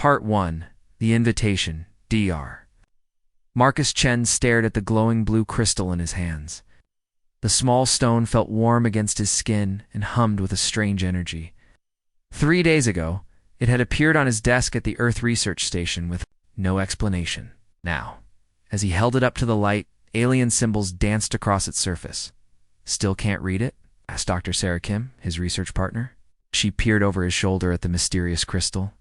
Part 1. The Invitation, Dr. Marcus Chen stared at the glowing blue crystal in his hands. The small stone felt warm against his skin and hummed with a strange energy. 3 days ago, it had appeared on his desk at the Earth Research Station with no explanation. Now, as he held it up to the light, alien symbols danced across its surface. "Still can't read it?" asked Dr. Sarah Kim, his research partner. She peered over his shoulder at the mysterious crystal.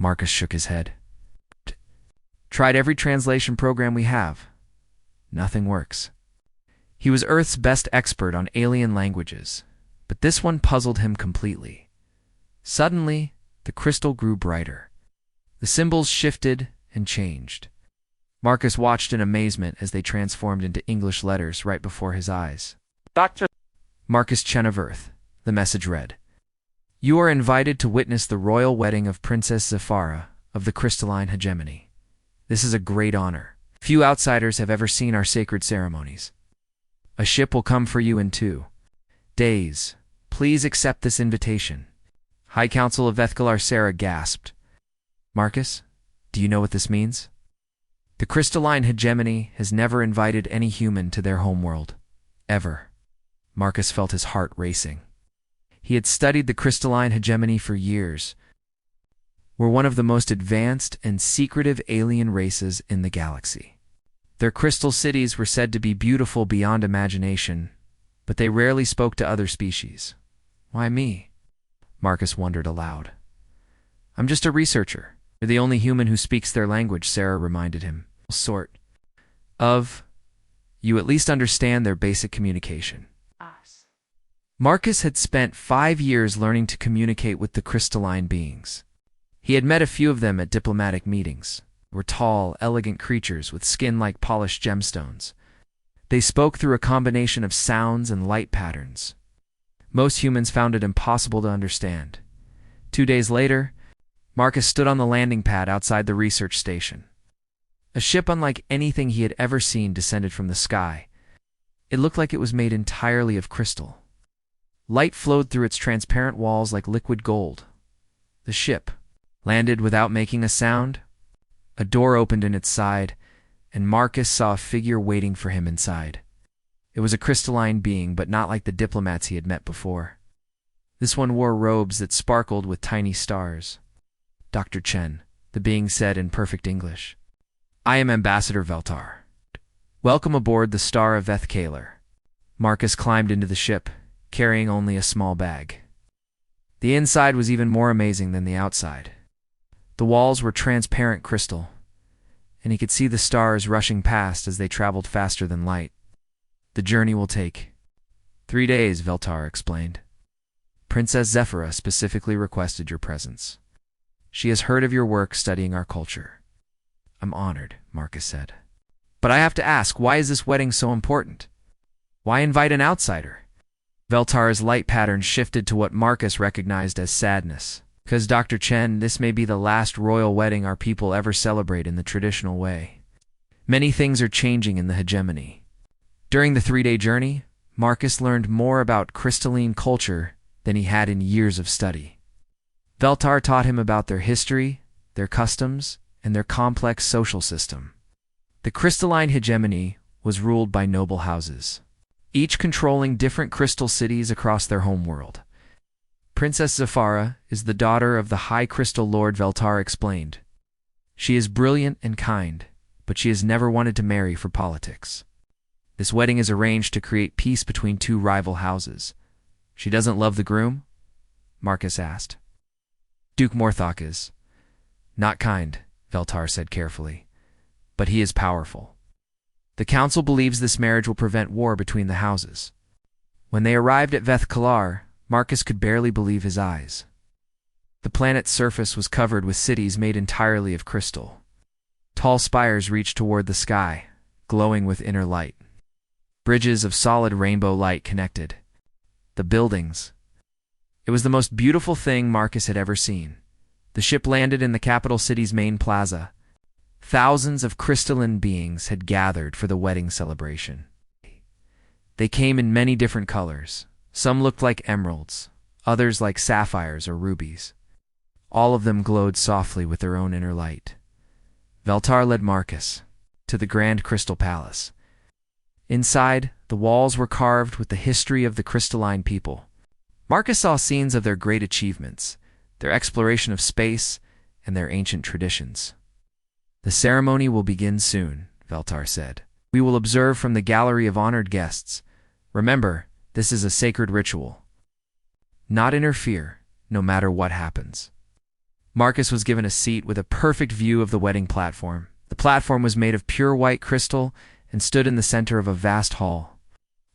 Marcus shook his head. "Tried every translation program we have. Nothing works." He was Earth's best expert on alien languages, but this one puzzled him completely. Suddenly, the crystal grew brighter. The symbols shifted and changed. Marcus watched in amazement as they transformed into English letters right before his eyes. Dr. Marcus Chen of Earth, the message read. You are invited to witness the royal wedding of Princess Zafara of the Crystalline Hegemony. This is a great honor. Few outsiders have ever seen our sacred ceremonies. A ship will come for you in 2 days. Please accept this invitation. High Council of Vethkalar Sarah gasped. Marcus, do you know what this means? The Crystalline Hegemony has never invited any human to their homeworld. Ever. Marcus felt his heart racing. He had studied the Crystalline Hegemony for years. We're one of the most advanced and secretive alien races in the galaxy. Their crystal cities were said to be beautiful beyond imagination, but they rarely spoke to other species. Why me? Marcus wondered aloud. I'm just a researcher. You're the only human who speaks their language, Sarah reminded him. Sort of. You at least understand their basic communication. Us. Marcus had spent 5 years learning to communicate with the crystalline beings. He had met a few of them at diplomatic meetings. They were tall, elegant creatures with skin like polished gemstones. They spoke through a combination of sounds and light patterns. Most humans found it impossible to understand. 2 days later, Marcus stood on the landing pad outside the research station. A ship unlike anything he had ever seen descended from the sky. It looked like it was made entirely of crystal. Light flowed through its transparent walls like liquid gold. The ship landed without making a sound. A door opened in its side, and Marcus saw a figure waiting for him inside. It was a crystalline being, but not like the diplomats he had met before. This one wore robes that sparkled with tiny stars. Dr. Chen, the being said in perfect English. I am Ambassador Veltar. Welcome aboard the Star of Vethkalar. Marcus climbed into the ship, carrying only a small bag. The inside was even more amazing than the outside. The walls were transparent crystal, and he could see the stars rushing past as they traveled faster than light. The journey will take 3 days, Veltar explained. Princess Zafara specifically requested your presence. She has heard of your work studying our culture. I'm honored, Marcus said. But I have to ask, why is this wedding so important? Why invite an outsider? Veltar's light pattern shifted to what Marcus recognized as sadness. Because Dr. Chen, this may be the last royal wedding our people ever celebrate in the traditional way. Many things are changing in the hegemony. During the 3-day journey, Marcus learned more about crystalline culture than he had in years of study. Veltar taught him about their history, their customs, and their complex social system. The crystalline hegemony was ruled by noble houses, each controlling different crystal cities across their homeworld. Princess Zafara is the daughter of the High Crystal Lord, Veltar explained. She is brilliant and kind, but she has never wanted to marry for politics. This wedding is arranged to create peace between 2 rival houses. She doesn't love the groom? Marcus asked. Duke Morthok is. Not kind, Veltar said carefully, but he is powerful. The council believes this marriage will prevent war between the houses. When they arrived at Vethkalar, Marcus could barely believe his eyes. The planet's surface was covered with cities made entirely of crystal. Tall spires reached toward the sky, glowing with inner light. Bridges of solid rainbow light connected. The buildings. It was the most beautiful thing Marcus had ever seen. The ship landed in the capital city's main plaza. Thousands of crystalline beings had gathered for the wedding celebration. They came in many different colors. Some looked like emeralds, others like sapphires or rubies. All of them glowed softly with their own inner light. Veltar led Marcus to the grand crystal palace. Inside, the walls were carved with the history of the crystalline people. Marcus saw scenes of their great achievements, their exploration of space, and their ancient traditions. "The ceremony will begin soon," Veltar said. "We will observe from the gallery of honored guests. Remember, this is a sacred ritual. Not interfere, no matter what happens." Marcus was given a seat with a perfect view of the wedding platform. The platform was made of pure white crystal and stood in the center of a vast hall.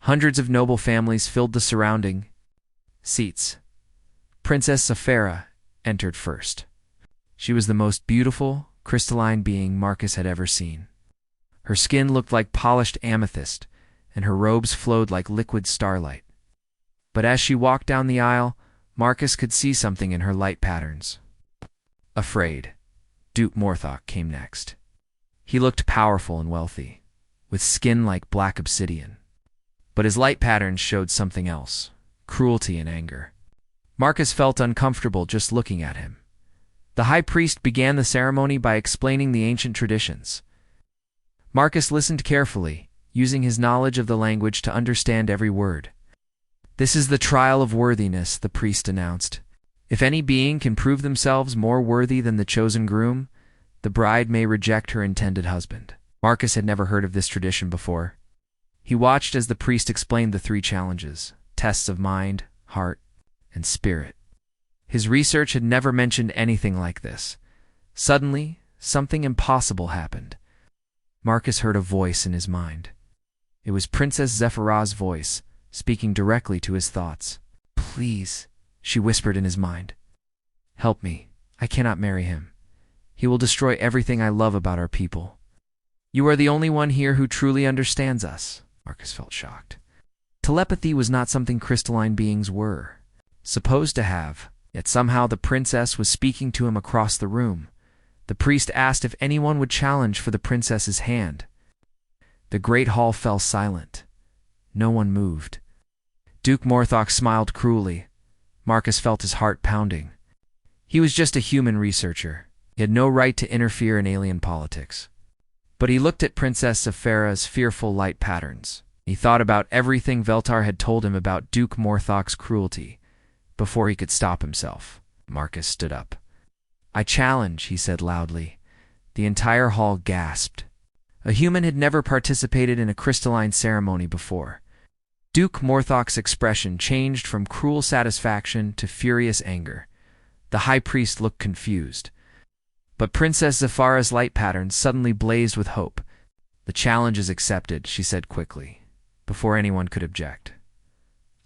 Hundreds of noble families filled the surrounding seats. Princess Saphira entered first. She was the most beautiful, crystalline being Marcus had ever seen. Her skin looked like polished amethyst, and her robes flowed like liquid starlight. But as she walked down the aisle, Marcus could see something in her light patterns. Afraid, Duke Morthok came next. He looked powerful and wealthy, with skin like black obsidian. But his light patterns showed something else: cruelty and anger. Marcus felt uncomfortable just looking at him. The high priest began the ceremony by explaining the ancient traditions. Marcus listened carefully, using his knowledge of the language to understand every word. "This is the trial of worthiness," the priest announced. "If any being can prove themselves more worthy than the chosen groom, the bride may reject her intended husband." Marcus had never heard of this tradition before. He watched as the priest explained the three challenges: tests of mind, heart, and spirit. His research had never mentioned anything like this. Suddenly, something impossible happened. Marcus heard a voice in his mind. It was Princess Zephyrah's voice, speaking directly to his thoughts. "Please," she whispered in his mind. "Help me. I cannot marry him. He will destroy everything I love about our people." "You are the only one here who truly understands us." Marcus felt shocked. Telepathy was not something crystalline beings were supposed to have, yet somehow the princess was speaking to him across the room. The priest asked if anyone would challenge for the princess's hand. The great hall fell silent. No one moved. Duke Morthok smiled cruelly. Marcus felt his heart pounding. He was just a human researcher. He had no right to interfere in alien politics. But he looked at Princess Saphira's fearful light patterns. He thought about everything Veltar had told him about Duke Morthok's cruelty. Before he could stop himself, Marcus stood up. "I challenge," he said loudly. The entire hall gasped. A human had never participated in a crystalline ceremony before. Duke Morthok's expression changed from cruel satisfaction to furious anger. The high priest looked confused. But Princess Zephyrah's light patterns suddenly blazed with hope. "The challenge is accepted," she said quickly, before anyone could object.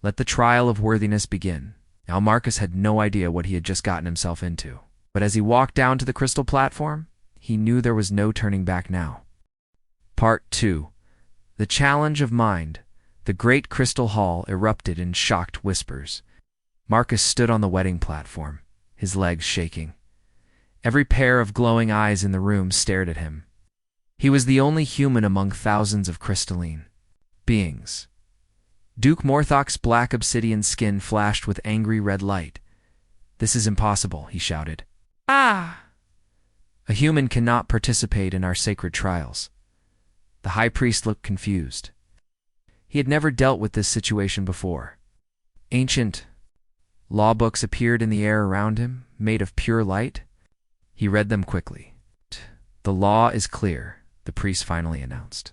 "Let the trial of worthiness begin." Now Marcus had no idea what he had just gotten himself into. But as he walked down to the crystal platform, he knew there was no turning back now. Part 2. The Challenge of Mind. The great crystal hall erupted in shocked whispers. Marcus stood on the wedding platform, his legs shaking. Every pair of glowing eyes in the room stared at him. He was the only human among thousands of crystalline beings. Duke Morthok's black obsidian skin flashed with angry red light. "This is impossible," he shouted. "Ah! A human cannot participate in our sacred trials." The high priest looked confused. He had never dealt with this situation before. Ancient law books appeared in the air around him, made of pure light. He read them quickly. "The law is clear," the priest finally announced.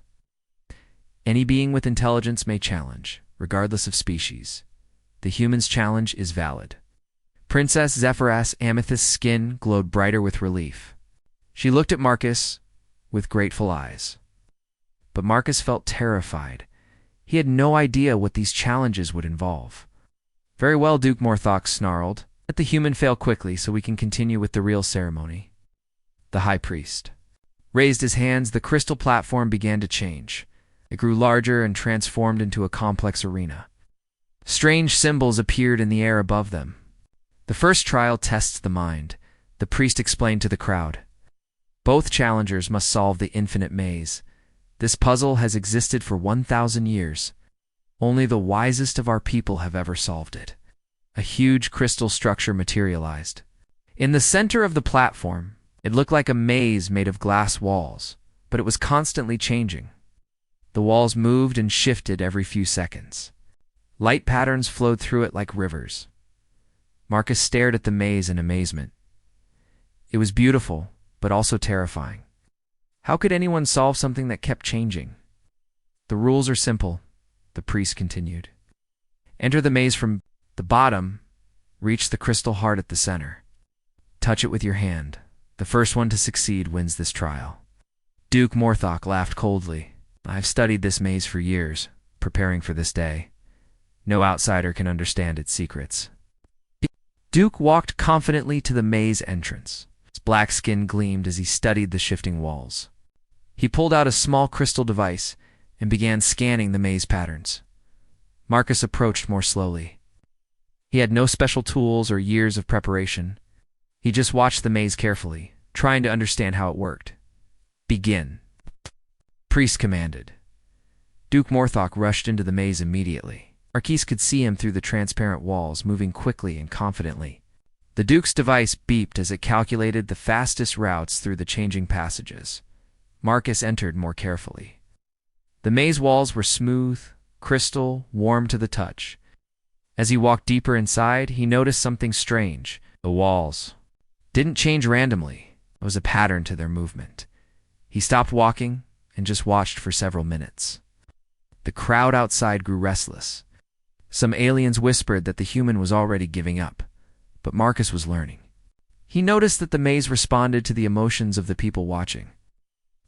"Any being with intelligence may challenge, regardless of species. The human's challenge is valid." Princess Zephyrah's amethyst skin glowed brighter with relief. She looked at Marcus with grateful eyes. But Marcus felt terrified. He had no idea what these challenges would involve. "Very well," Duke Morthok snarled. "Let the human fail quickly so we can continue with the real ceremony." The high priest raised his hands. The crystal platform began to change. It grew larger and transformed into a complex arena. Strange symbols appeared in the air above them. "The first trial tests the mind," the priest explained to the crowd. "Both challengers must solve the infinite maze. This puzzle has existed for 1,000 years. Only the wisest of our people have ever solved it." A huge crystal structure materialized. In the center of the platform, it looked like a maze made of glass walls, but it was constantly changing. The walls moved and shifted every few seconds. Light patterns flowed through it like rivers. Marcus stared at the maze in amazement. It was beautiful, but also terrifying. How could anyone solve something that kept changing? The rules are simple, the priest continued. Enter the maze from the bottom, reach the crystal heart at the center. Touch it with your hand. The first one to succeed wins this trial. Duke Morthok laughed coldly. I've studied this maze for years, preparing for this day. No outsider can understand its secrets. Duke walked confidently to the maze entrance. His black skin gleamed as he studied the shifting walls. He pulled out a small crystal device and began scanning the maze patterns. Marcus approached more slowly. He had no special tools or years of preparation. He just watched the maze carefully, trying to understand how it worked. Begin. Priest commanded. Duke Morthok rushed into the maze immediately. Marquise could see him through the transparent walls, moving quickly and confidently. The Duke's device beeped as it calculated the fastest routes through the changing passages. Marcus entered more carefully. The maze walls were smooth, crystal, warm to the touch. As he walked deeper inside, he noticed something strange. The walls didn't change randomly. It was a pattern to their movement. He stopped walking and just watched for several minutes. The crowd outside grew restless. Some aliens whispered that the human was already giving up, but Marcus was learning. He noticed that the maze responded to the emotions of the people watching.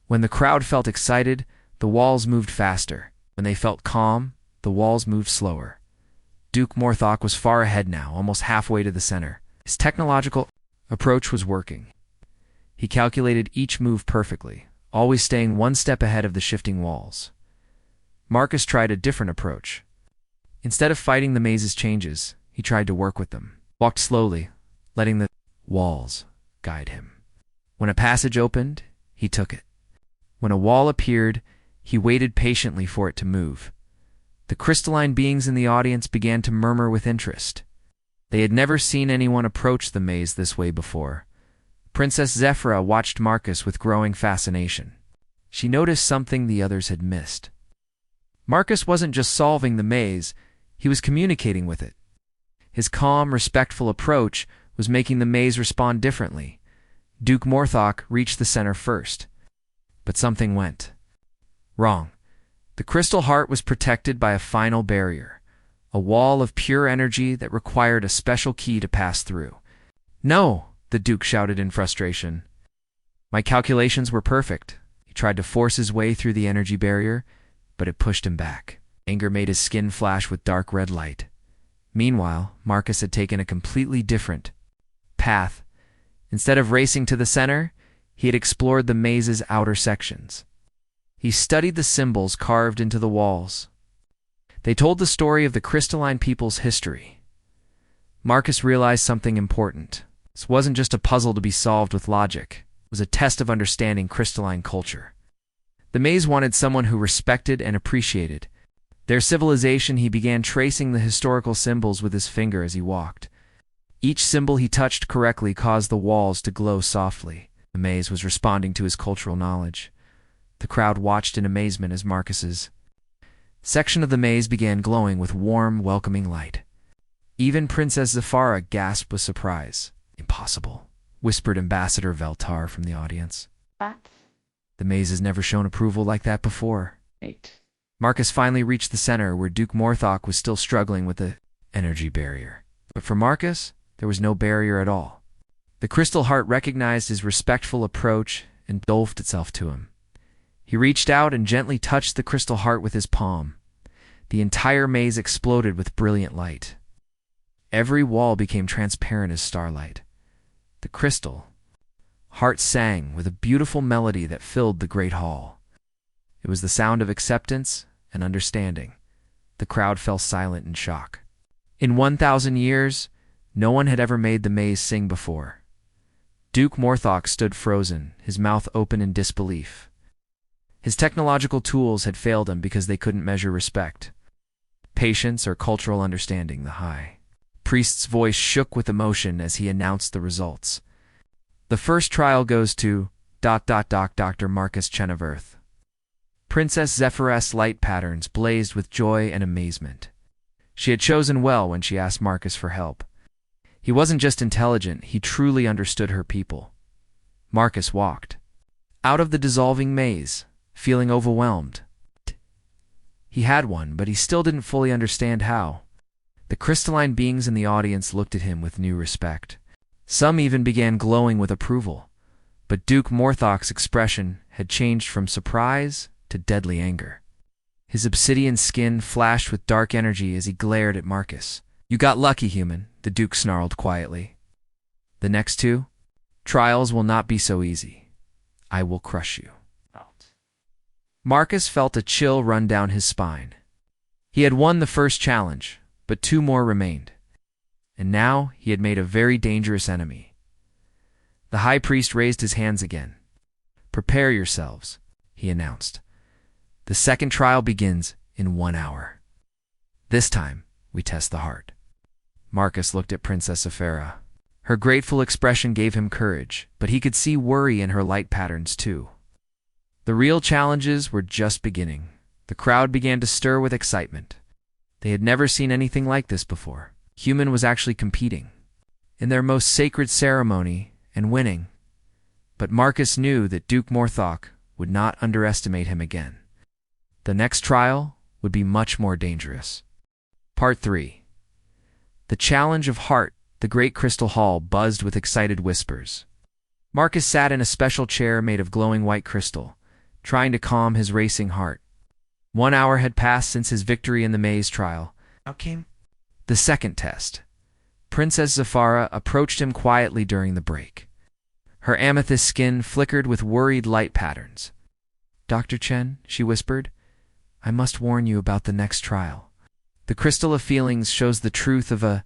When the crowd felt excited, the walls moved faster. When they felt calm, the walls moved slower. Duke Morthok was far ahead now, almost halfway to the center. His technological approach was working. He calculated each move perfectly, always staying one step ahead of the shifting walls. Marcus tried a different approach. Instead of fighting the maze's changes, he tried to work with them. Walked slowly, letting the walls guide him. When a passage opened, he took it. When a wall appeared, he waited patiently for it to move. The crystalline beings in the audience began to murmur with interest. They had never seen anyone approach the maze this way before. Princess Zephyra watched Marcus with growing fascination. She noticed something the others had missed. Marcus wasn't just solving the maze, he was communicating with it. His calm, respectful approach was making the maze respond differently. Duke Morthok reached the center first. But something went wrong. The crystal heart was protected by a final barrier, a wall of pure energy that required a special key to pass through. "No!" the Duke shouted in frustration. "My calculations were perfect." He tried to force his way through the energy barrier, but it pushed him back. Anger made his skin flash with dark red light. Meanwhile, Marcus had taken a completely different path. Instead of racing to the center, he had explored the maze's outer sections. He studied the symbols carved into the walls. They told the story of the crystalline people's history. Marcus realized something important. This wasn't just a puzzle to be solved with logic. It was a test of understanding crystalline culture. The maze wanted someone who respected and appreciated their civilization. He began tracing the historical symbols with his finger as he walked. Each symbol he touched correctly caused the walls to glow softly. The maze was responding to his cultural knowledge. The crowd watched in amazement as Marcus's section of the maze began glowing with warm, welcoming light. Even Princess Zephyra gasped with surprise. "Impossible," whispered Ambassador Veltar from the audience. What? "The maze has never shown approval like that before." Wait. Marcus finally reached the center where Duke Morthok was still struggling with the energy barrier. But for Marcus, there was no barrier at all. The crystal heart recognized his respectful approach and engulfed itself to him. He reached out and gently touched the crystal heart with his palm. The entire maze exploded with brilliant light. Every wall became transparent as starlight. The crystal heart sang with a beautiful melody that filled the great hall. It was the sound of acceptance and understanding. The crowd fell silent in shock. In 1,000 years, no one had ever made the maze sing before. Duke Morthok stood frozen, his mouth open in disbelief. His technological tools had failed him because they couldn't measure respect, patience, or cultural understanding the high priest's voice shook with emotion as he announced the results. The first trial goes to ... Dr. Marcus Cheneverth. Princess Zephyress light patterns blazed with joy and amazement. She had chosen well when she asked Marcus for help. He wasn't just intelligent, he truly understood her people. Marcus walked out of the dissolving maze, feeling overwhelmed. He had one, but he still didn't fully understand how. The crystalline beings in the audience looked at him with new respect. Some even began glowing with approval. But Duke Morthok's expression had changed from surprise to deadly anger. His obsidian skin flashed with dark energy as he glared at Marcus. "You got lucky, human," the Duke snarled quietly. "The next two trials will not be so easy. I will crush you." Marcus felt a chill run down his spine. He had won the first challenge, but two more remained. And now he had made a very dangerous enemy. The high priest raised his hands again. "Prepare yourselves," he announced. "The second trial begins in 1 hour. This time, we test the heart." Marcus looked at Princess Zephyress. Her grateful expression gave him courage, but he could see worry in her light patterns too. The real challenges were just beginning. The crowd began to stir with excitement. They had never seen anything like this before. Human was actually competing in their most sacred ceremony and winning. But Marcus knew that Duke Morthok would not underestimate him again. The next trial would be much more dangerous. Part 3. The Challenge of Heart. The great crystal hall buzzed with excited whispers. Marcus sat in a special chair made of glowing white crystal, trying to calm his racing heart. 1 hour had passed since his victory in the maze trial. Now came the second test. Princess Zephyress approached him quietly during the break. Her amethyst skin flickered with worried light patterns. "Dr. Chen," she whispered, "I must warn you about the next trial. The crystal of feelings shows the truth of a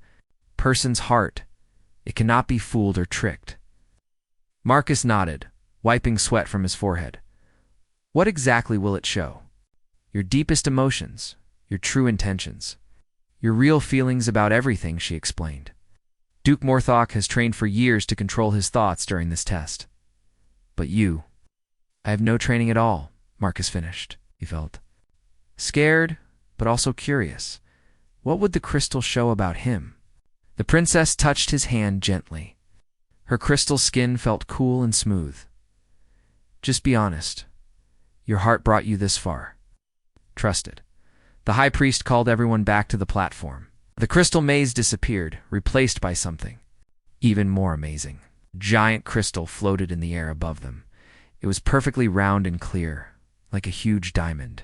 person's heart. It cannot be fooled or tricked." Marcus nodded, wiping sweat from his forehead. "What exactly will it show?" "Your deepest emotions, your true intentions, your real feelings about everything," she explained. "Duke Morthok has trained for years to control his thoughts during this test. But you—" "I have no training at all," Marcus finished. He felt scared, but also curious. What would the crystal show about him? The princess touched his hand gently. Her crystal skin felt cool and smooth. "Just be honest. Your heart brought you this far. Trust it." The high priest called everyone back to the platform. The crystal maze disappeared, replaced by something even more amazing. A giant crystal floated in the air above them. It was perfectly round and clear, like a huge diamond.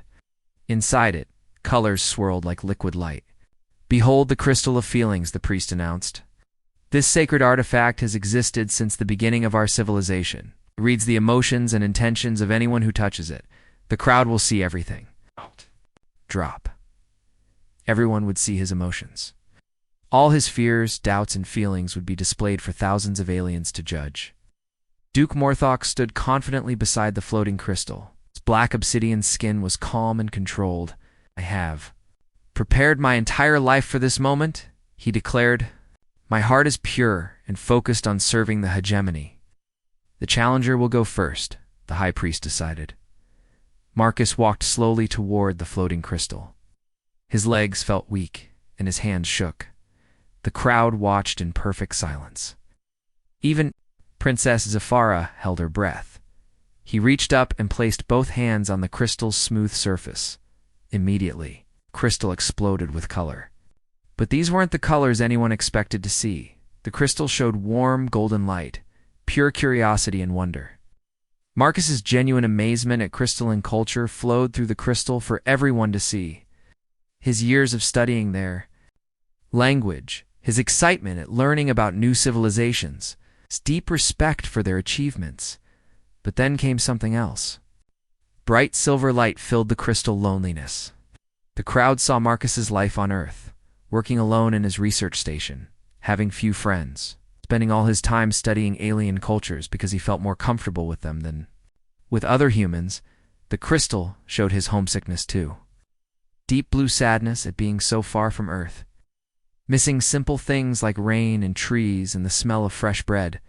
Inside it, colors swirled like liquid light. "Behold the crystal of feelings," the priest announced. "This sacred artifact has existed since the beginning of our civilization. It reads the emotions and intentions of anyone who touches it. The crowd will see everything." Drop. Everyone would see his emotions. All his fears, doubts, and feelings would be displayed for thousands of aliens to judge. Duke Morthok stood confidently beside the floating crystal. His black obsidian skin was calm and controlled. "I have prepared my entire life for this moment," he declared. "My heart is pure and focused on serving the hegemony." "The challenger will go first," the high priest decided. Marcus walked slowly toward the floating crystal. His legs felt weak, and his hands shook. The crowd watched in perfect silence. Even Princess Zephyress held her breath. He reached up and placed both hands on the crystal's smooth surface. Immediately, crystal exploded with color. But these weren't the colors anyone expected to see. The crystal showed warm, golden light, pure curiosity and wonder. Marcus's genuine amazement at crystalline culture flowed through the crystal for everyone to see. His years of studying their language, his excitement at learning about new civilizations, his deep respect for their achievements. But then came something else. Bright silver light filled the crystal loneliness. The crowd saw Marcus's life on Earth, working alone in his research station, having few friends, spending all his time studying alien cultures because he felt more comfortable with them than with other humans. The crystal showed his homesickness too. Deep blue sadness at being so far from Earth. missing simple things like rain and trees and the smell of fresh bread.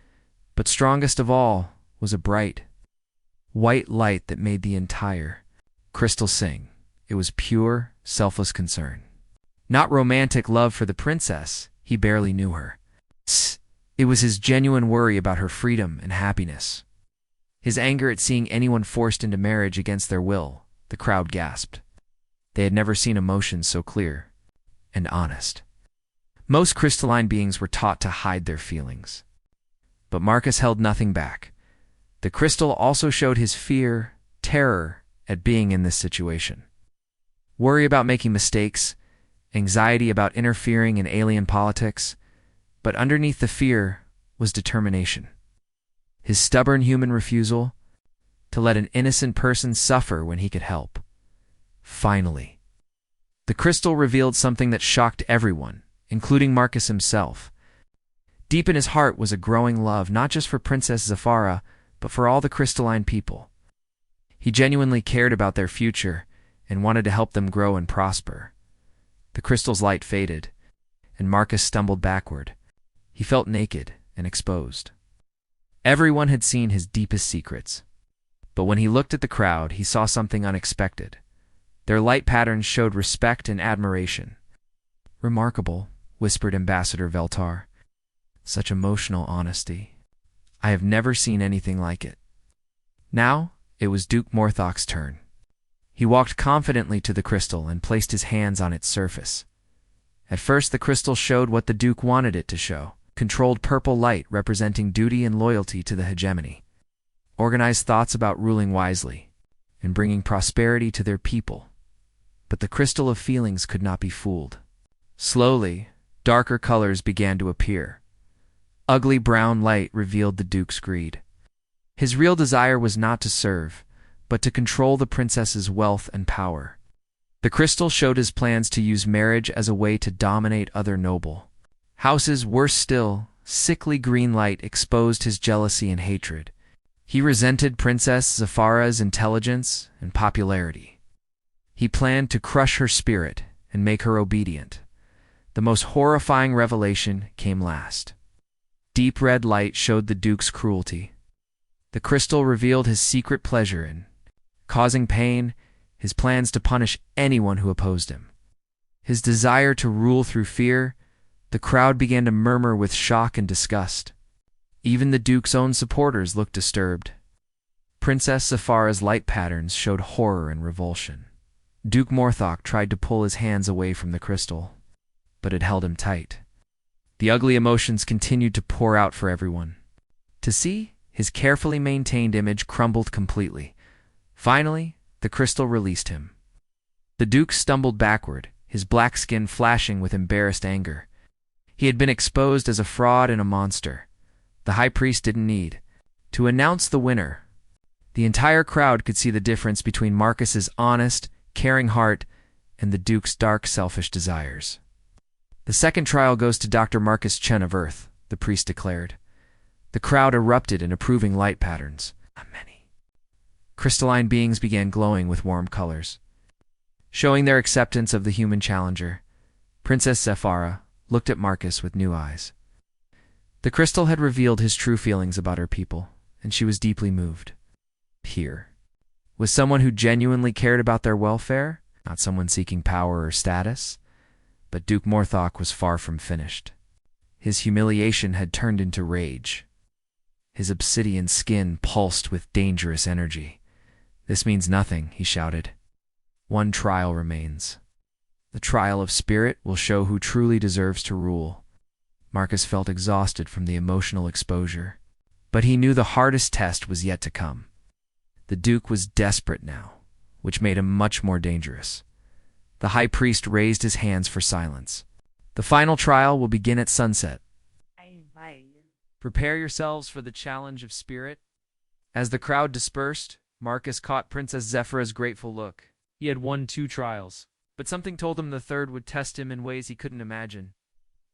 But strongest of all was a bright, white light that made the entire crystal sing. It was pure, selfless concern. Not romantic love for the princess, he barely knew her. It was his genuine worry about her freedom and happiness. His anger at seeing anyone forced into marriage against their will. The crowd gasped. They had never seen emotions so clear and honest. Most crystalline beings were taught to hide their feelings. But Marcus held nothing back. The crystal also showed his fear, terror at being in this situation. Worry about making mistakes, anxiety about interfering in alien politics, but underneath the fear was determination. His stubborn human refusal to let an innocent person suffer when he could help. Finally, the crystal revealed something that shocked everyone, including Marcus himself. Deep in his heart was a growing love, not just for Princess Zafara, but for all the crystalline people. He genuinely cared about their future and wanted to help them grow and prosper. The crystal's light faded, and Marcus stumbled backward. He felt naked and exposed. Everyone had seen his deepest secrets. But when he looked at the crowd, he saw something unexpected. Their light patterns showed respect and admiration. "Remarkable," whispered Ambassador Veltar. "Such emotional honesty. I have never seen anything like it." Now, it was Duke Morthok's turn. He walked confidently to the crystal and placed his hands on its surface. At first, the crystal showed what the Duke wanted it to show: controlled purple light representing duty and loyalty to the hegemony, organized thoughts about ruling wisely, and bringing prosperity to their people. But the crystal of feelings could not be fooled. Slowly, darker colors began to appear. Ugly brown light revealed the Duke's greed. His real desire was not to serve, but to control the princess's wealth and power. The crystal showed his plans to use marriage as a way to dominate other noble houses. Worse still, sickly green light exposed his jealousy and hatred. He resented Princess Zafara's intelligence and popularity. He planned to crush her spirit and make her obedient. The most horrifying revelation came last. Deep red light showed the Duke's cruelty. The crystal revealed his secret pleasure in causing pain, his plans to punish anyone who opposed him. His desire to rule through fear. The crowd began to murmur with shock and disgust. Even the Duke's own supporters looked disturbed. Princess Zafara's light patterns showed horror and revulsion. Duke Morthok tried to pull his hands away from the crystal, but it held him tight. The ugly emotions continued to pour out for everyone to see. His carefully maintained image crumbled completely. Finally, the crystal released him. The Duke stumbled backward, his black skin flashing with embarrassed anger. He had been exposed as a fraud and a monster. The high priest didn't need to announce the winner. The entire crowd could see the difference between Marcus's honest, caring heart and the Duke's dark, selfish desires. "The second trial goes to Dr. Marcus Chen of Earth," the priest declared. The crowd erupted in approving light patterns. Many crystalline beings began glowing with warm colors, showing their acceptance of the human challenger. Princess Zafara looked at Marcus with new eyes. The crystal had revealed his true feelings about her people, and she was deeply moved. Here was someone who genuinely cared about their welfare, not someone seeking power or status. But Duke Morthok was far from finished. His humiliation had turned into rage. His obsidian skin pulsed with dangerous energy. "This means nothing," he shouted. "One trial remains. The trial of spirit will show who truly deserves to rule." Marcus felt exhausted from the emotional exposure, but he knew the hardest test was yet to come. The Duke was desperate now, which made him much more dangerous. The high priest raised his hands for silence. "The final trial will begin at sunset. Prepare yourselves for the challenge of spirit." As the crowd dispersed, Marcus caught Princess Zafara's grateful look. He had won 2 trials, but something told him the third would test him in ways he couldn't imagine.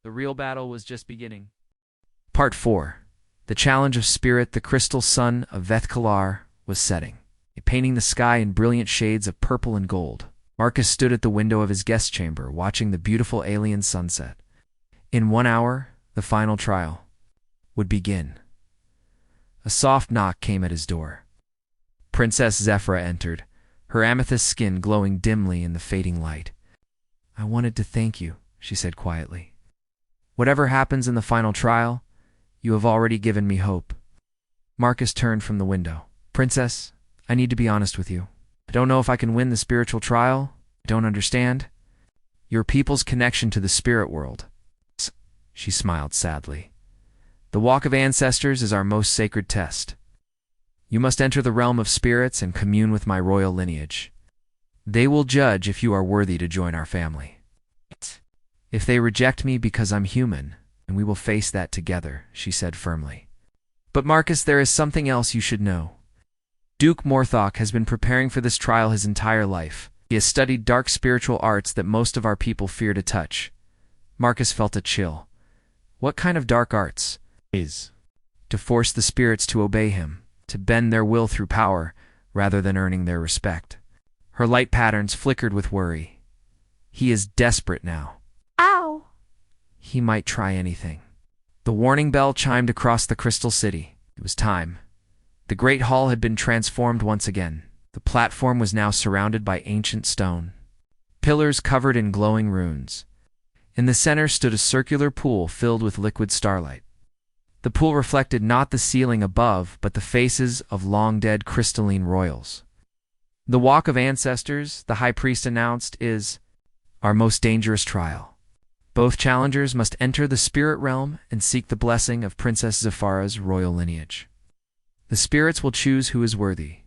The real battle was just beginning. Part 4. The challenge of spirit. The crystal sun of Vethkalar was setting, painting the sky in brilliant shades of purple and gold. Marcus stood at the window of his guest chamber, watching the beautiful alien sunset. In 1 hour, the final trial would begin. A soft knock came at his door. Princess Zephyra entered, her amethyst skin glowing dimly in the fading light. "I wanted to thank you," she said quietly. "Whatever happens in the final trial, you have already given me hope." Marcus turned from the window. "Princess, I need to be honest with you. I don't know if I can win the spiritual trial. I don't understand your people's connection to the spirit world." She smiled sadly. "The Walk of Ancestors is our most sacred test. You must enter the realm of spirits and commune with my royal lineage. They will judge if you are worthy to join our family. If they reject me because I'm human, and we will face that together," she said firmly. "But Marcus, there is something else you should know. Duke Morthok has been preparing for this trial his entire life. He has studied dark spiritual arts that most of our people fear to touch." Marcus felt a chill. "What kind of dark arts?" "To force the spirits to obey him, to bend their will through power, rather than earning their respect." Her light patterns flickered with worry. "He is desperate now. Ow! He might try anything." The warning bell chimed across the Crystal City. It was time. The great hall had been transformed once again. The platform was now surrounded by ancient stone, pillars covered in glowing runes. In the center stood a circular pool filled with liquid starlight. The pool reflected not the ceiling above, but the faces of long-dead crystalline royals. "The Walk of Ancestors," the High Priest announced, "is our most dangerous trial. Both challengers must enter the spirit realm and seek the blessing of Princess Zephyra's royal lineage. The spirits will choose who is worthy."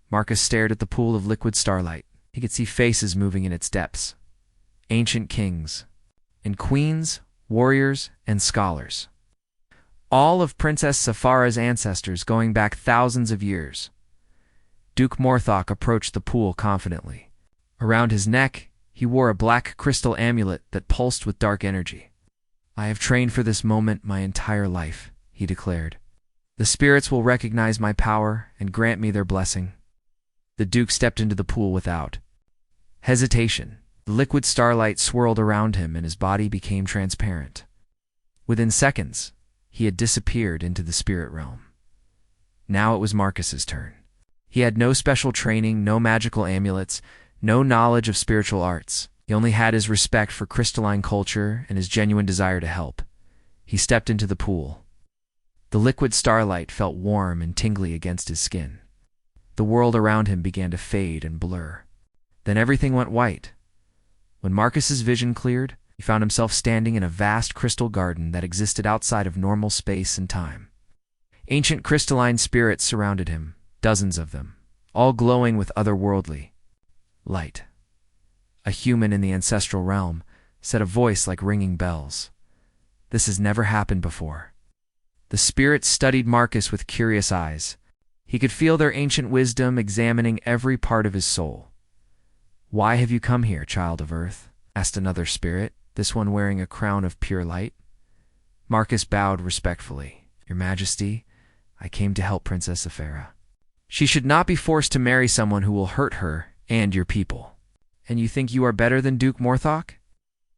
Marcus stared at the pool of liquid starlight. He could see faces moving in its depths. Ancient kings and queens, warriors and scholars. All of Princess Zephyra's ancestors going back thousands of years. Duke Morthok approached the pool confidently. Around his neck, he wore a black crystal amulet that pulsed with dark energy. "I have trained for this moment my entire life," he declared. "The spirits will recognize my power and grant me their blessing." The Duke stepped into the pool without hesitation. The liquid starlight swirled around him and his body became transparent. Within seconds, he had disappeared into the spirit realm. Now it was Marcus's turn. He had no special training, no magical amulets, no knowledge of spiritual arts. He only had his respect for crystalline culture and his genuine desire to help. He stepped into the pool. The liquid starlight felt warm and tingly against his skin. The world around him began to fade and blur. Then everything went white. When Marcus's vision cleared, he found himself standing in a vast crystal garden that existed outside of normal space and time. Ancient crystalline spirits surrounded him, dozens of them, all glowing with otherworldly light. A human in the ancestral realm said, a voice like ringing bells. "This has never happened before." The spirits studied Marcus with curious eyes. He could feel their ancient wisdom examining every part of his soul. "Why have you come here, child of Earth?" asked another spirit, this one wearing a crown of pure light. Marcus bowed respectfully. "Your Majesty, I came to help Princess Zephyra. She should not be forced to marry someone who will hurt her and your people." "And you think you are better than Duke Morthok?"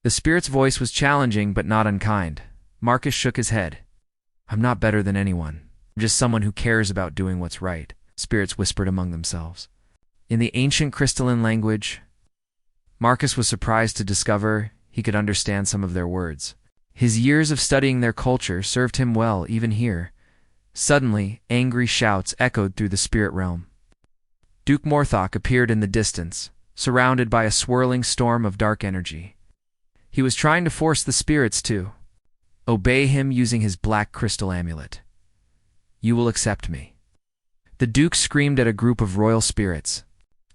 The spirit's voice was challenging but not unkind. Marcus shook his head. "I'm not better than anyone. I'm just someone who cares about doing what's right," spirits whispered among themselves. In the ancient crystalline language, Marcus was surprised to discover he could understand some of their words. His years of studying their culture served him well even here. Suddenly, angry shouts echoed through the spirit realm. Duke Morthok appeared in the distance, surrounded by a swirling storm of dark energy. He was trying to force the spirits to obey him using his black crystal amulet. "You will accept me." The Duke screamed at a group of royal spirits.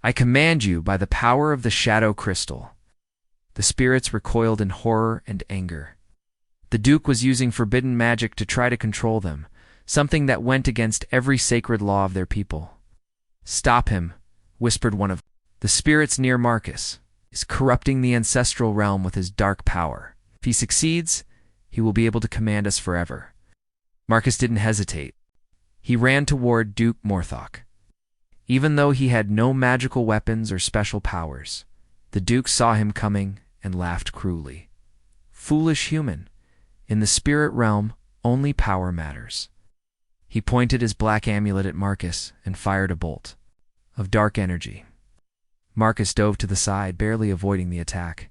"I command you by the power of the shadow crystal." The spirits recoiled in horror and anger. The Duke was using forbidden magic to try to control them, something that went against every sacred law of their people. "Stop him," whispered one of the spirits near Marcus. "He's corrupting the ancestral realm with his dark power. If he succeeds, he will be able to command us forever." Marcus didn't hesitate. He ran toward Duke Morthok. Even though he had no magical weapons or special powers, the Duke saw him coming and laughed cruelly. "Foolish human. In the spirit realm, only power matters." He pointed his black amulet at Marcus and fired a bolt of dark energy. Marcus dove to the side, barely avoiding the attack.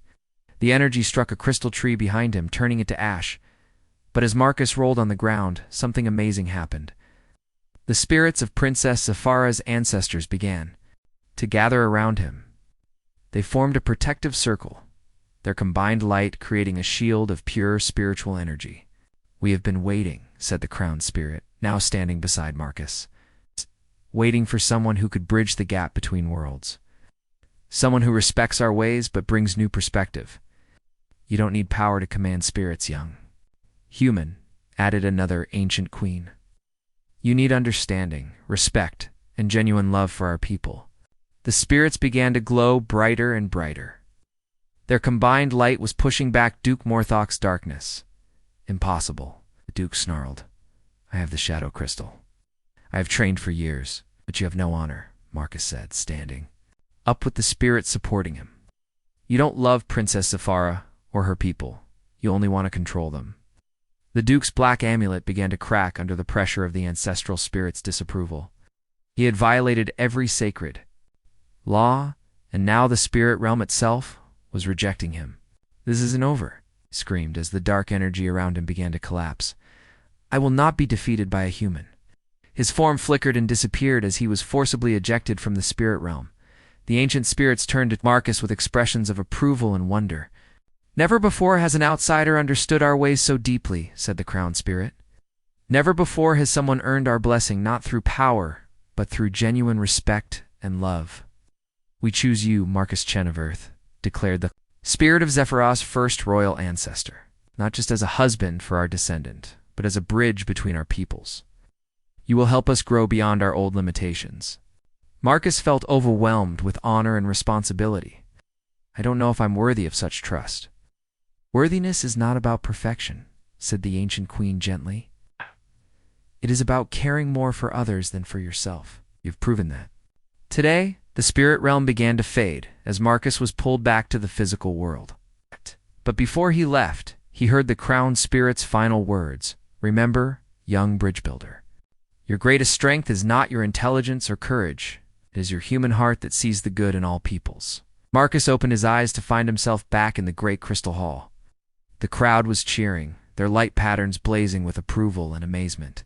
The energy struck a crystal tree behind him, turning it to ash. But as Marcus rolled on the ground, something amazing happened. The spirits of Princess Zephyra's ancestors began to gather around him. They formed a protective circle, their combined light creating a shield of pure spiritual energy. "We have been waiting," said the crowned spirit, now standing beside Marcus. "Waiting for someone who could bridge the gap between worlds. Someone who respects our ways but brings new perspective. You don't need power to command spirits, young human," added another ancient queen. "You need understanding, respect, and genuine love for our people." The spirits began to glow brighter and brighter. Their combined light was pushing back Duke Morthok's darkness. "Impossible," the Duke snarled. "I have the shadow crystal. I have trained for years, but you have no honor," Marcus said, standing up with the spirits supporting him. "You don't love Princess Zephyra or her people. You only want to control them." The Duke's black amulet began to crack under the pressure of the ancestral spirit's disapproval. He had violated every sacred law, and now the spirit realm itself was rejecting him. "This isn't over," he screamed as the dark energy around him began to collapse. "I will not be defeated by a human." His form flickered and disappeared as he was forcibly ejected from the spirit realm. The ancient spirits turned to Marcus with expressions of approval and wonder. "Never before has an outsider understood our ways so deeply," said the crowned spirit. "Never before has someone earned our blessing not through power, but through genuine respect and love." "We choose you, Marcus Chen of Earth," declared the spirit of Zephyra's first royal ancestor, "not just as a husband for our descendant, but as a bridge between our peoples. You will help us grow beyond our old limitations." Marcus felt overwhelmed with honor and responsibility. "I don't know if I'm worthy of such trust." "Worthiness is not about perfection," said the ancient queen gently. "It is about caring more for others than for yourself. You've proven that." Today, the spirit realm began to fade as Marcus was pulled back to the physical world. But before he left, he heard the crowned spirit's final words. "Remember, young bridge builder, your greatest strength is not your intelligence or courage. It is your human heart that sees the good in all peoples." Marcus opened his eyes to find himself back in the great crystal hall. The crowd was cheering, their light patterns blazing with approval and amazement.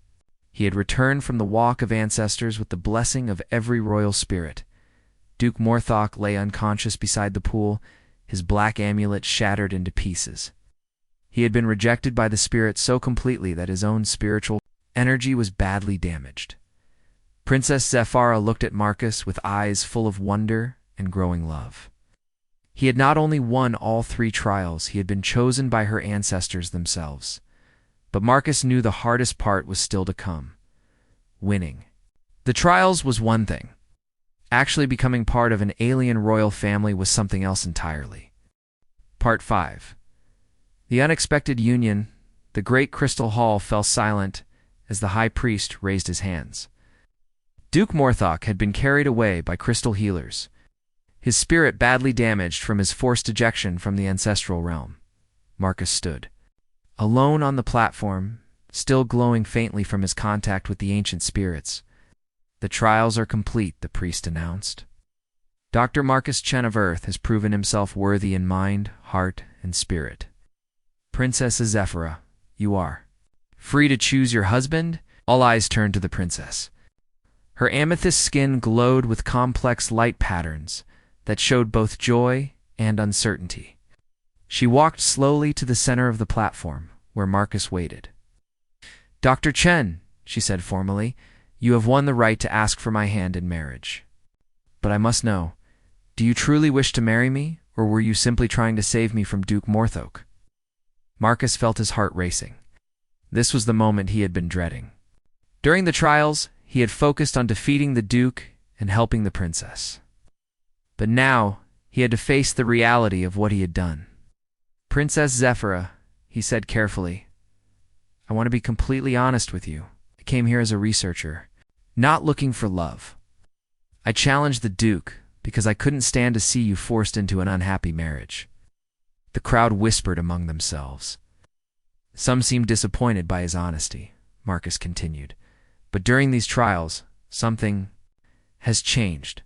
He had returned from the Walk of Ancestors with the blessing of every royal spirit. Duke Morthok lay unconscious beside the pool, his black amulet shattered into pieces. He had been rejected by the spirit so completely that his own spiritual energy was badly damaged. Princess Zephyra looked at Marcus with eyes full of wonder and growing love. He had not only won all 3 trials, he had been chosen by her ancestors themselves. But Marcus knew the hardest part was still to come. Winning. The trials was one thing. Actually becoming part of an alien royal family was something else entirely. Part 5. The unexpected union. The great crystal hall fell silent as the high priest raised his hands. Duke Morthok had been carried away by crystal healers, his spirit badly damaged from his forced ejection from the ancestral realm. Marcus stood alone on the platform, still glowing faintly from his contact with the ancient spirits. "The trials are complete," the priest announced. "Dr. Marcus Chen of Earth has proven himself worthy in mind, heart, and spirit. Princess Zephyra, you are free to choose your husband." All eyes turned to the princess. Her amethyst skin glowed with complex light patterns that showed both joy and uncertainty. She walked slowly to the center of the platform, where Marcus waited. "Dr. Chen," she said formally, "you have won the right to ask for my hand in marriage. But I must know, do you truly wish to marry me, or were you simply trying to save me from Duke Morthok?" Marcus felt his heart racing. This was the moment he had been dreading. During the trials, he had focused on defeating the Duke and helping the princess. But now, he had to face the reality of what he had done. "Princess Zephyra," he said carefully, "I want to be completely honest with you. I came here as a researcher, not looking for love. I challenged the Duke because I couldn't stand to see you forced into an unhappy marriage. The crowd whispered among themselves. Some seemed disappointed by his honesty, Marcus continued. But during these trials, something has changed.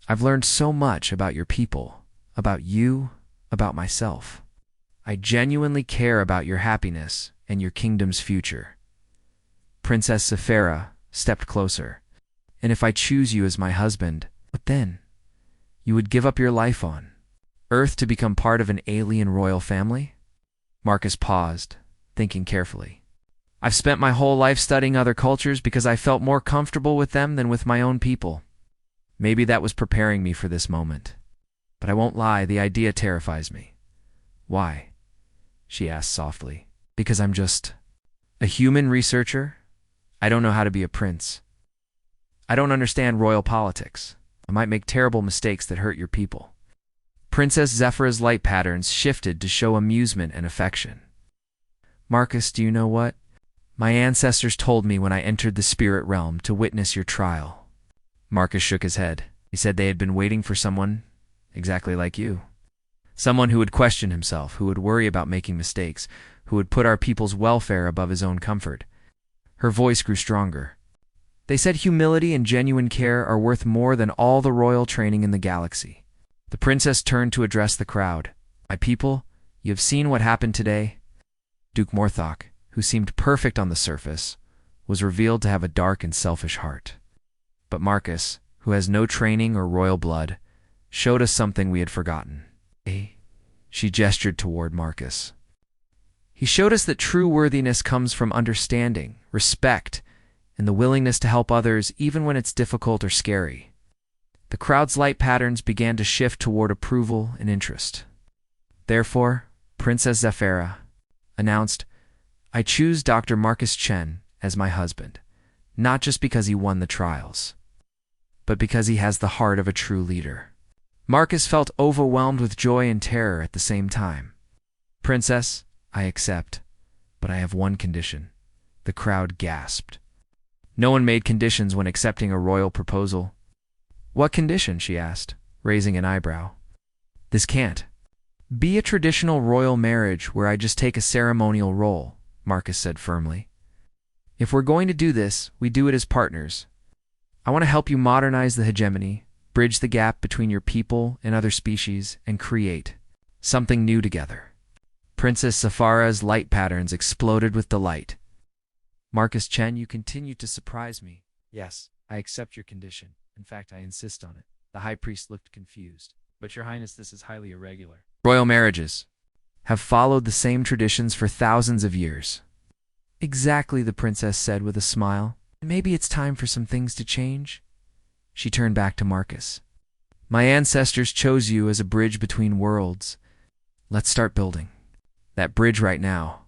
I've learned so much about your people, about you, about myself. I genuinely care about your happiness and your kingdom's future. Princess Sci-Fi stepped closer. And if I choose you as my husband, what then? You would give up your life on Earth to become part of an alien royal family? Marcus paused, thinking carefully. I've spent my whole life studying other cultures because I felt more comfortable with them than with my own people. Maybe that was preparing me for this moment. But I won't lie, the idea terrifies me. Why? She asked softly. Because I'm just a human researcher? I don't know how to be a prince. I don't understand royal politics. I might make terrible mistakes that hurt your people. Princess Zephyra's light patterns shifted to show amusement and affection. Marcus, do you know what? My ancestors told me when I entered the spirit realm to witness your trial. Marcus shook his head. He said they had been waiting for someone exactly like you. Someone who would question himself, who would worry about making mistakes, who would put our people's welfare above his own comfort. Her voice grew stronger. They said humility and genuine care are worth more than all the royal training in the galaxy. The princess turned to address the crowd. My people, you have seen what happened today. Duke Morthok, who seemed perfect on the surface, was revealed to have a dark and selfish heart. But Marcus, who has no training or royal blood, showed us something we had forgotten. She gestured toward Marcus. He showed us that true worthiness comes from understanding, respect, and the willingness to help others even when it's difficult or scary. The crowd's light patterns began to shift toward approval and interest. Therefore, Princess Zephyra announced, I choose Dr. Marcus Chen as my husband, not just because he won the trials, but because he has the heart of a true leader. Marcus felt overwhelmed with joy and terror at the same time. Princess, I accept, but I have one condition. The crowd gasped. No one made conditions when accepting a royal proposal. What condition? She asked, raising an eyebrow. This can't be a traditional royal marriage where I just take a ceremonial role, Marcus said firmly. If we're going to do this, we do it as partners. I want to help you modernize the hegemony, bridge the gap between your people and other species, and create something new together. Princess Zephyra's light patterns exploded with delight. Marcus Chen, you continue to surprise me. Yes, I accept your condition. In fact, I insist on it. The high priest looked confused. But your highness, this is highly irregular. Royal marriages have followed the same traditions for thousands of years. Exactly, the princess said with a smile. Maybe it's time for some things to change. She turned back to Marcus. My ancestors chose you as a bridge between worlds. Let's start building that bridge right now.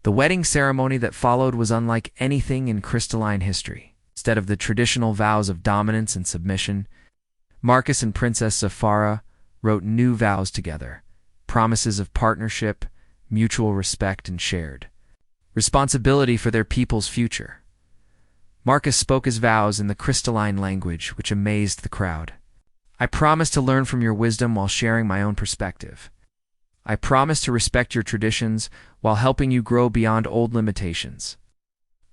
The wedding ceremony that followed was unlike anything in crystalline history. Instead of the traditional vows of dominance and submission, Marcus and Princess Zephyra wrote new vows together, promises of partnership, mutual respect, and shared responsibility for their people's future. Marcus spoke his vows in the crystalline language, which amazed the crowd. I promise to learn from your wisdom while sharing my own perspective. I promise to respect your traditions while helping you grow beyond old limitations.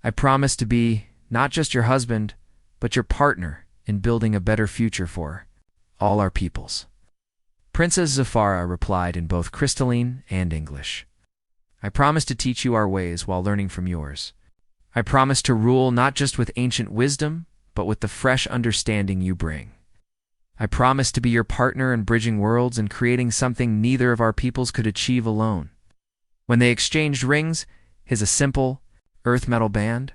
I promise to be not just your husband, but your partner in building a better future for all our peoples. Princess Zephyra replied in both crystalline and English. I promise to teach you our ways while learning from yours. I promise to rule not just with ancient wisdom, but with the fresh understanding you bring. I promise to be your partner in bridging worlds and creating something neither of our peoples could achieve alone. When they exchanged rings, his a simple earth metal band,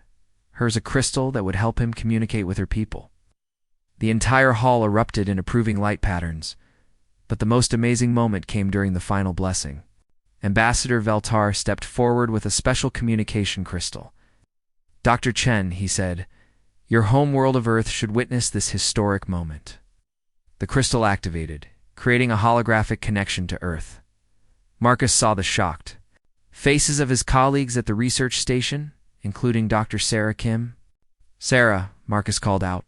hers a crystal that would help him communicate with her people. The entire hall erupted in approving light patterns, but the most amazing moment came during the final blessing. Ambassador Veltar stepped forward with a special communication crystal. Dr. Chen, he said, your home world of Earth should witness this historic moment. The crystal activated, creating a holographic connection to Earth. Marcus saw the shocked faces of his colleagues at the research station, including Dr. Sarah Kim. Sarah, Marcus called out.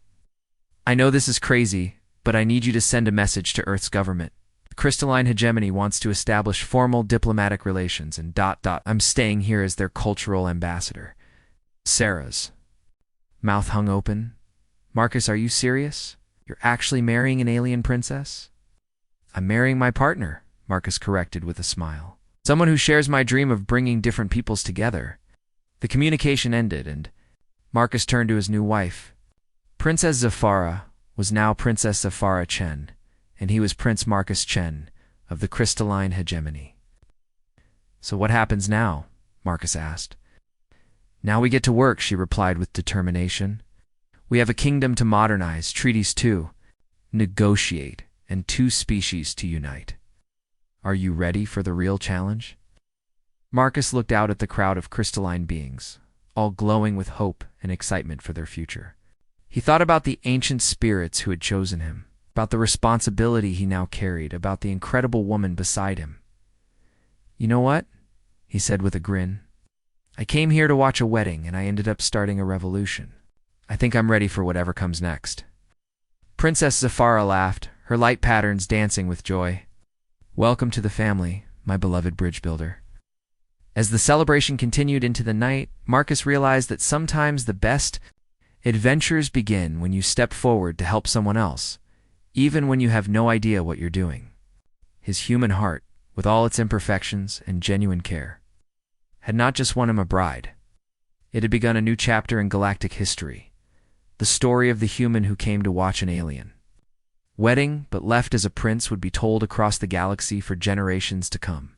I know this is crazy, but I need you to send a message to Earth's government. The crystalline hegemony wants to establish formal diplomatic relations and ... I'm staying here as their cultural ambassador. Sarah's mouth hung open. Marcus, are you serious? You're actually marrying an alien princess? I'm marrying my partner, Marcus corrected with a smile. Someone who shares my dream of bringing different peoples together. The communication ended, and Marcus turned to his new wife. Princess Zafara was now Princess Zafara Chen, and he was Prince Marcus Chen of the crystalline hegemony. So what happens now? Marcus asked. Now we get to work, she replied with determination. We have a kingdom to modernize, treaties to negotiate, and 2 species to unite. Are you ready for the real challenge? Marcus looked out at the crowd of crystalline beings, all glowing with hope and excitement for their future. He thought about the ancient spirits who had chosen him, about the responsibility he now carried, about the incredible woman beside him. You know what? He said with a grin. I came here to watch a wedding, and I ended up starting a revolution. I think I'm ready for whatever comes next. Princess Zafara laughed, her light patterns dancing with joy. Welcome to the family, my beloved bridge builder. As the celebration continued into the night, Marcus realized that sometimes the best adventures begin when you step forward to help someone else, even when you have no idea what you're doing. His human heart, with all its imperfections and genuine care, had not just won him a bride. It had begun a new chapter in galactic history, the story of the human who came to watch an alien wedding, but left as a prince, would be told across the galaxy for generations to come.